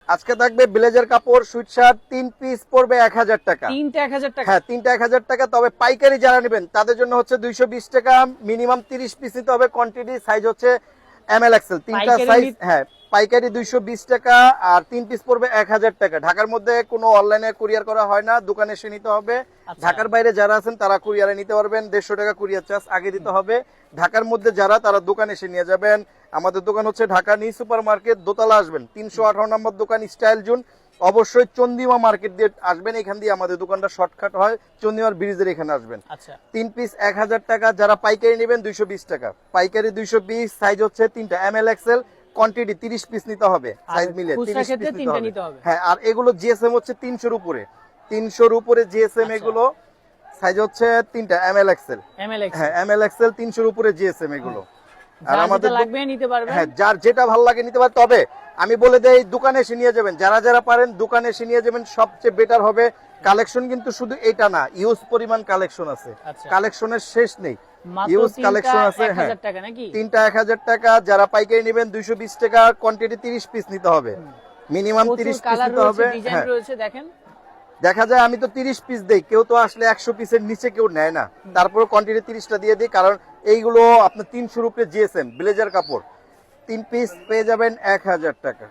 আজকে থাকবে ব্লেজার কাপড় সুইট শার্ট 3 পিস পড়বে 1000 টাকা। তিনটা 1000 টাকা? হ্যাঁ, তিনটা 1000 টাকা। তবে পাইকারি যারা নেবেন তাদের জন্য হচ্ছে 220 টাকা, মিনিমাম 30 পিস নিতে হবে। কোয়ান্টিটি সাইজ হচ্ছে এমএল এক্সেল, তিনটা পাইকারি সাইজ। হ্যাঁ, পাইকারি 220 টাকা আর 3 পিস পড়বে 1000 টাকা। ঢাকার মধ্যে কোনো অনলাইনে কুরিয়ার করা হয় না, দোকানে এসে নিতে হবে। আচ্ছা। ঢাকার বাইরে যারা আছেন তারা কুরিয়ারে নিতে পারবেন, 150 টাকা কুরিয়ার চার্জ আগে দিতে হবে। ঢাকার মধ্যে যারা, তারা দোকানে এসে নিয়ে যাবেন। আমাদের দোকান হচ্ছে ঢাকা নিউ সুপার মার্কেট, দোতলা আসবেন, 318 নম্বর দোকান, স্টাইল জোন। অবশ্যই চন্দিমা মার্কেট দিয়ে আসবেন, এখান দিয়ে আমাদের দোকানটা শর্টকাট হয়, চন্দিমার ব্রিজের এখানে আসবেন। আচ্ছা। 3 পিস 1000 টাকা, যারা পাইকারি নেবেন 220 টাকা। পাইকারি 220, সাইজ হচ্ছে তিনটা এমএল এক্সেল, কোয়ান্টিটি 30 পিস নিতে হবে, সাইজ মিলে 30 পিস নিতে হবে। হ্যাঁ, আর এগুলো জিএসএম হচ্ছে 300 এর উপরে, 300 এর উপরে জিএসএম। এগুলো সাইজ হচ্ছে তিনটা এমএল এক্সেল। হ্যাঁ, এমএল এক্সেল 300 এর উপরে জিএসএম এগুলো। আর আমাদের লাগবে নিতে পারবেন। হ্যাঁ, যার যেটা ভালো লাগে নিতে পারে। তবে আমি বলে দেই, দোকানে এসে নিয়ে যাবেন, যারা যারা পারেন দোকানে এসে নিয়ে যাবেন, সবচেয়ে বেটার হবে। কালেকশন কিন্তু শুধু এটা না, ইউজ পরিমাণ কালেকশন আছে, কালেকশনের শেষ নেই, ইউজ কালেকশন আছে। হ্যাঁ, তিনটা 1000 টাকা। যারা পাইকারি নেবেন 220 টাকা, কোয়ান্টিটি 30 পিস নিতে হবে, মিনিমাম 30 পিস নিতে হবে। হ্যাঁ, দেখেন, দেখা যায় আমি তো 30 পিস দেই, কেউ তো আসলে 100 পিসের নিচে কেউ নেয় না, তারপরে কোয়ান্টিটি 30টা দিয়ে দিই, কারণ এইগুলো আপনার 300 রুপে জিএসএম ব্লেজার কাপড়, 3 পিস পেয়ে যাবেন 1000 টাকা।